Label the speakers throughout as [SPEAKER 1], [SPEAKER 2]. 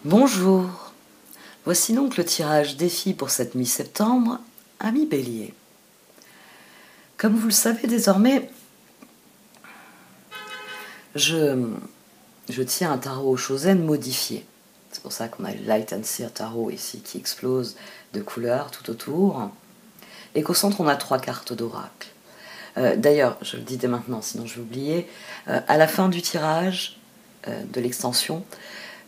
[SPEAKER 1] Bonjour, voici donc le tirage défi pour cette mi-septembre, ami Bélier. Comme vous le savez désormais, je tiens un tarot Shozen modifié. C'est pour ça qu'on a le Light and Seer tarot ici qui explose de couleurs tout autour. Et qu'au centre on a 3 cartes d'oracle. D'ailleurs, je le dis dès maintenant, sinon je vais oublier, à la fin du tirage de l'extension,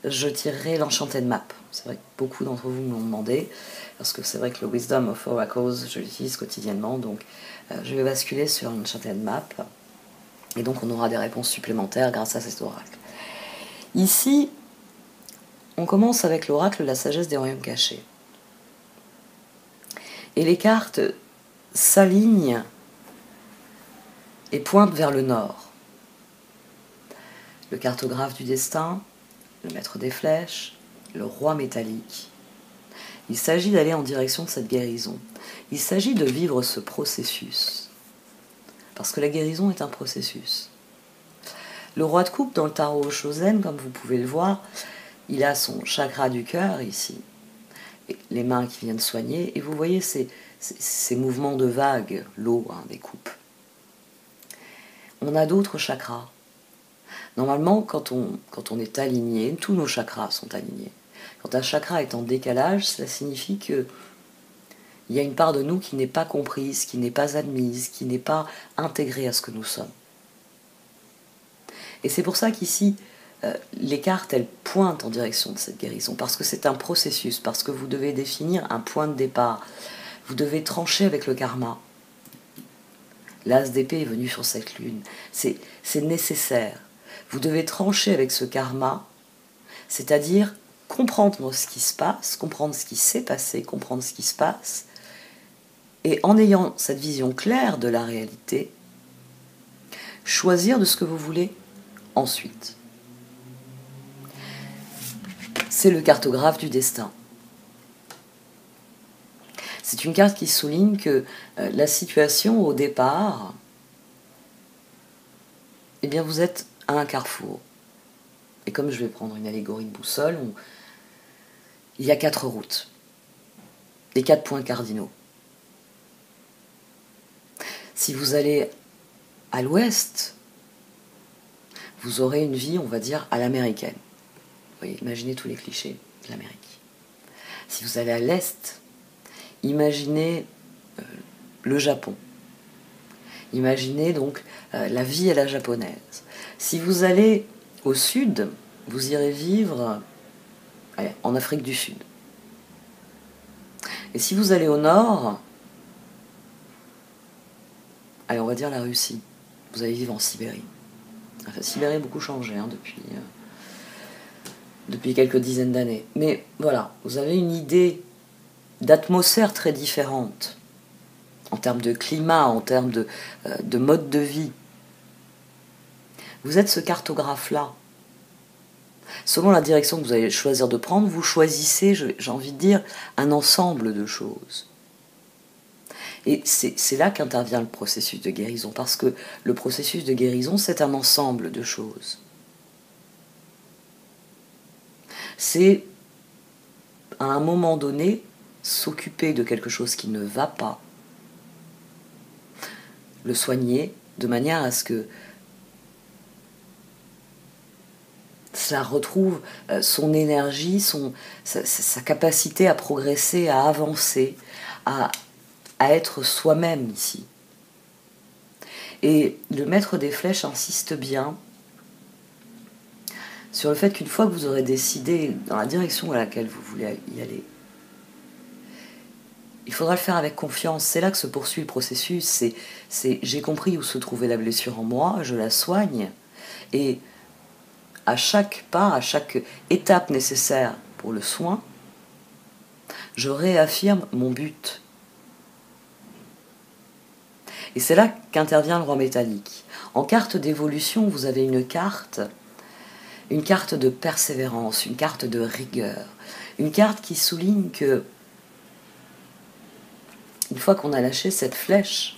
[SPEAKER 1] je tirerai l'Enchanted Map. C'est vrai que beaucoup d'entre vous me l'ont demandé, parce que c'est vrai que le Wisdom of Oracles, je l'utilise quotidiennement, donc je vais basculer sur l'Enchanted Map, et donc on aura des réponses supplémentaires grâce à cet oracle. Ici, on commence avec l'oracle de la sagesse des royaumes cachés. Et les cartes s'alignent et pointent vers le nord. Le cartographe du destin, le maître des flèches, le roi métallique. Il s'agit d'aller en direction de cette guérison. Il s'agit de vivre ce processus. Parce que la guérison est un processus. Le roi de coupe dans le tarot Shozen, comme vous pouvez le voir, il a son chakra du cœur ici. Et les mains qui viennent soigner. Et vous voyez ces mouvements de vagues, l'eau des coupes. On a d'autres chakras. Normalement, quand on est aligné, tous nos chakras sont alignés. Quand un chakra est en décalage, cela signifie qu'il y a une part de nous qui n'est pas comprise, qui n'est pas admise, qui n'est pas intégrée à ce que nous sommes. Et c'est pour ça qu'ici, les cartes, elles pointent en direction de cette guérison, parce que c'est un processus, parce que vous devez définir un point de départ. Vous devez trancher avec le karma. L'as d'épée est venu sur cette lune. C'est nécessaire. Vous devez trancher avec ce karma, c'est-à-dire comprendre ce qui se passe, comprendre ce qui s'est passé, comprendre ce qui se passe, et en ayant cette vision claire de la réalité, choisir de ce que vous voulez ensuite. C'est le cartographe du destin. C'est une carte qui souligne que la situation au départ, eh bien vous êtes à un carrefour. Et comme je vais prendre une allégorie de boussole, il y a 4 routes, les 4 points cardinaux. Si vous allez à l'ouest, vous aurez une vie, on va dire, à l'américaine. Vous voyez, imaginez tous les clichés de l'Amérique. Si vous allez à l'est, imaginez le Japon. Imaginez donc la vie à la japonaise. Si vous allez au sud, vous irez vivre en Afrique du Sud. Et si vous allez au nord, on va dire la Russie. Vous allez vivre en Sibérie. Enfin, Sibérie a beaucoup changé depuis quelques dizaines d'années. Mais voilà, vous avez une idée d'atmosphère très différente en termes de climat, en termes de mode de vie. Vous êtes ce cartographe-là. Selon la direction que vous allez choisir de prendre, vous choisissez, j'ai envie de dire, un ensemble de choses. Et c'est là qu'intervient le processus de guérison, parce que le processus de guérison, c'est un ensemble de choses. C'est, à un moment donné, s'occuper de quelque chose qui ne va pas, le soigner de manière à ce que cela retrouve son énergie, sa capacité à progresser, à avancer, à être soi-même ici. Et le maître des flèches insiste bien sur le fait qu'une fois que vous aurez décidé dans la direction à laquelle vous voulez y aller, il faudra le faire avec confiance. C'est là que se poursuit le processus. C'est j'ai compris où se trouvait la blessure en moi, je la soigne. Et à chaque pas, à chaque étape nécessaire pour le soin, je réaffirme mon but. Et c'est là qu'intervient le roi métallique. En carte d'évolution, vous avez une carte de persévérance, une carte de rigueur, une carte qui souligne que une fois qu'on a lâché cette flèche,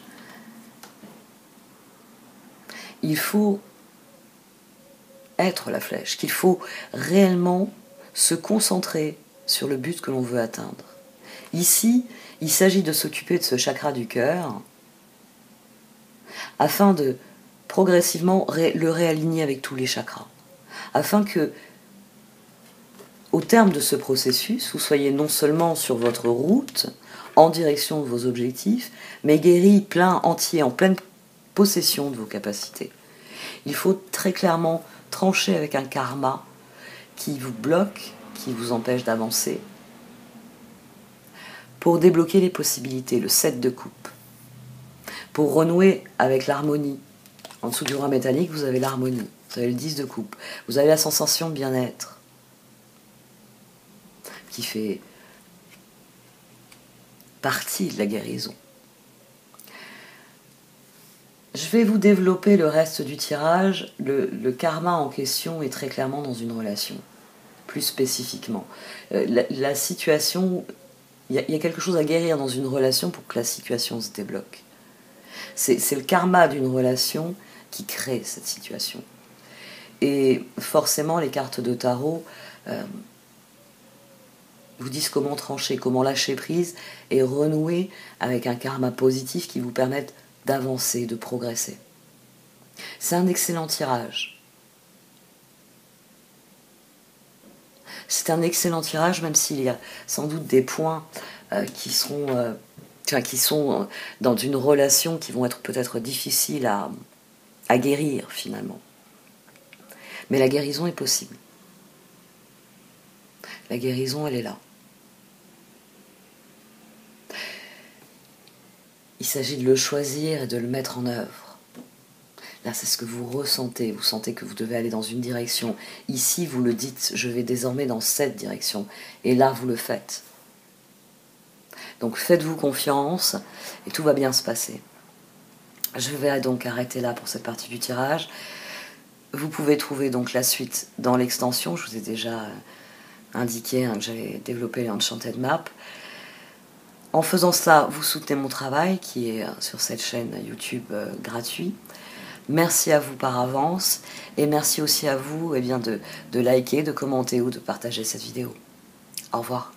[SPEAKER 1] il faut être la flèche, qu'il faut réellement se concentrer sur le but que l'on veut atteindre. Ici, il s'agit de s'occuper de ce chakra du cœur afin de progressivement le réaligner avec tous les chakras. Afin que, au terme de ce processus, vous soyez non seulement sur votre route, en direction de vos objectifs, mais guéri, plein, entier, en pleine possession de vos capacités. Il faut très clairement trancher avec un karma qui vous bloque, qui vous empêche d'avancer, pour débloquer les possibilités, le 7 de coupe, pour renouer avec l'harmonie. En dessous du roi métallique, vous avez l'harmonie, vous avez le 10 de coupe, vous avez la sensation de bien-être, qui fait partie de la guérison. Je vais vous développer le reste du tirage. Le karma en question est très clairement dans une relation, plus spécifiquement. La situation, il y a quelque chose à guérir dans une relation pour que la situation se débloque. C'est le karma d'une relation qui crée cette situation. Et forcément, les cartes de tarot vous disent comment trancher, comment lâcher prise et renouer avec un karma positif qui vous permette d'avancer, de progresser. C'est un excellent tirage. C'est un excellent tirage, même s'il y a sans doute des points qui sont dans une relation qui vont être peut-être difficiles à guérir finalement. Mais la guérison est possible. La guérison, elle est là. Il s'agit de le choisir et de le mettre en œuvre. Là, c'est ce que vous ressentez. Vous sentez que vous devez aller dans une direction. Ici, vous le dites, je vais désormais dans cette direction. Et là, vous le faites. Donc, faites-vous confiance et tout va bien se passer. Je vais donc arrêter là pour cette partie du tirage. Vous pouvez trouver donc la suite dans l'extension. Je vous ai déjà indiqué que j'allais développer les Enchanted Maps. En faisant cela, vous soutenez mon travail qui est sur cette chaîne YouTube gratuit. Merci à vous par avance et merci aussi à vous de liker, de commenter ou de partager cette vidéo. Au revoir.